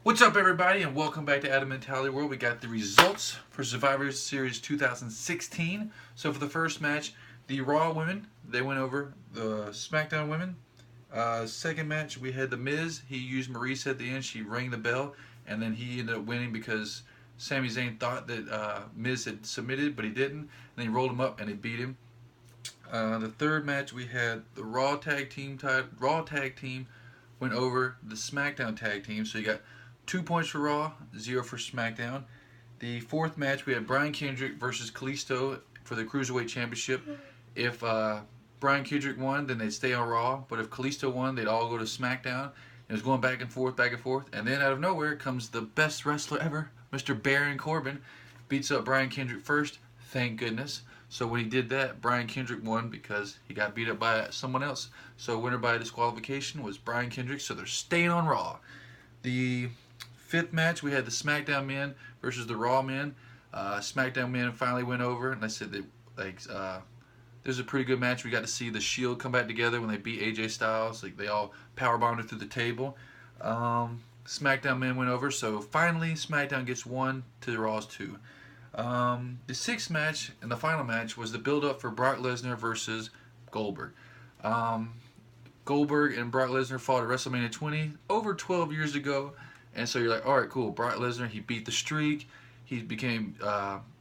What's up, everybody, and welcome back to Adam Mentality World. We got the results for Survivor Series 2016. So for the first match, the Raw women, they went over the SmackDown women. Second match, we had The Miz. He used Maurice at the end. She rang the bell, and then he ended up winning because Sami Zayn thought that Miz had submitted, but he didn't. And then he rolled him up, and he beat him. The third match, we had the Raw tag team went over the SmackDown tag team. So you got 2 points for Raw, 0 for SmackDown. The fourth match, we had Brian Kendrick versus Kalisto for the Cruiserweight Championship. If Brian Kendrick won, then they'd stay on Raw. But if Kalisto won, they'd all go to SmackDown. It was going back and forth, back and forth. And then out of nowhere comes the best wrestler ever, Mr. Baron Corbin. Beats up Brian Kendrick first, thank goodness. So when he did that, Brian Kendrick won because he got beat up by someone else. So winner by disqualification was Brian Kendrick, so they're staying on Raw. The fifth match, we had the SmackDown men versus the Raw men. SmackDown men finally went over, and I said that this was a pretty good match. We got to see the Shield come back together when they beat AJ Styles. Like, they all power bombed through the table. SmackDown men went over, so finally SmackDown gets 1 to the Raw's 2. The sixth match and the final match was the build-up for Brock Lesnar versus Goldberg. Goldberg and Brock Lesnar fought at Wrestlemania 20 over 12 years ago. And so you're like, all right, cool. Brock Lesnar, he beat the streak. He became,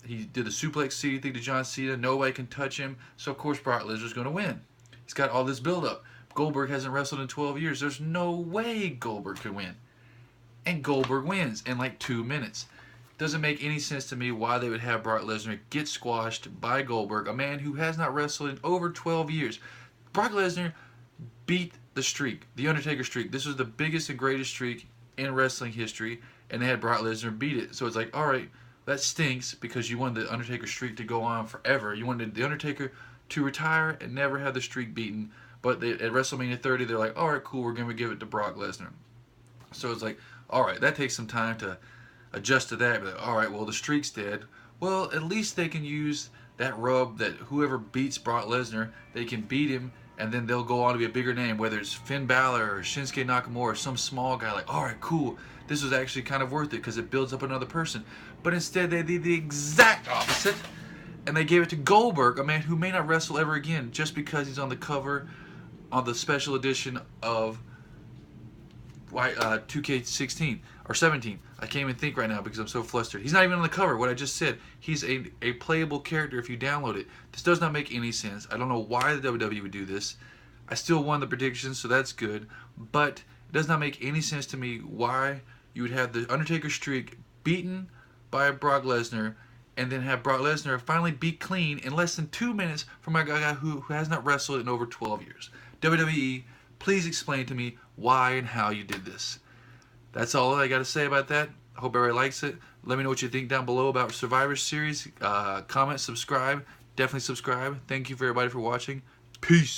he did the suplex city thing to John Cena. Nobody can touch him. So, of course, Brock Lesnar's going to win. He's got all this build-up. Goldberg hasn't wrestled in 12 years. There's no way Goldberg could win. And Goldberg wins in like 2 minutes. Doesn't make any sense to me why they would have Brock Lesnar get squashed by Goldberg, a man who has not wrestled in over 12 years. Brock Lesnar beat the streak, the Undertaker streak. This was the biggest and greatest streak in wrestling history, and they had Brock Lesnar beat it. So it's like, all right, that stinks because you wanted the Undertaker streak to go on forever. You wanted the Undertaker to retire and never have the streak beaten. But at WrestleMania 30, they're like, all right, cool, we're going to give it to Brock Lesnar. So it's like, all right, that takes some time to adjust to that. But all right, well, the streak's dead. Well, at least they can use that rub that whoever beats Brock Lesnar, they can beat him, and then they'll go on to be a bigger name, whether it's Finn Balor or Shinsuke Nakamura or some small guy. Like, all right, cool, this was actually kind of worth it because it builds up another person. But instead, they did the exact opposite, and they gave it to Goldberg, a man who may not wrestle ever again, just because he's on the cover on the special edition of 2K16 or 17. I can't even think right now because I'm so flustered. He's not even on the cover. What I just said, he's a playable character if you download it. This does not make any sense. I don't know why the WWE would do this. I still won the predictions, so that's good. But it does not make any sense to me why you would have the Undertaker streak beaten by Brock Lesnar and then have Brock Lesnar finally beat clean in less than 2 minutes from a guy who has not wrestled in over 12 years. WWE, please explain to me why and how you did this. That's all I got to say about that. I hope everybody likes it. Let me know what you think down below about Survivor Series. Comment, subscribe. Definitely subscribe. Thank you for everybody for watching. Peace.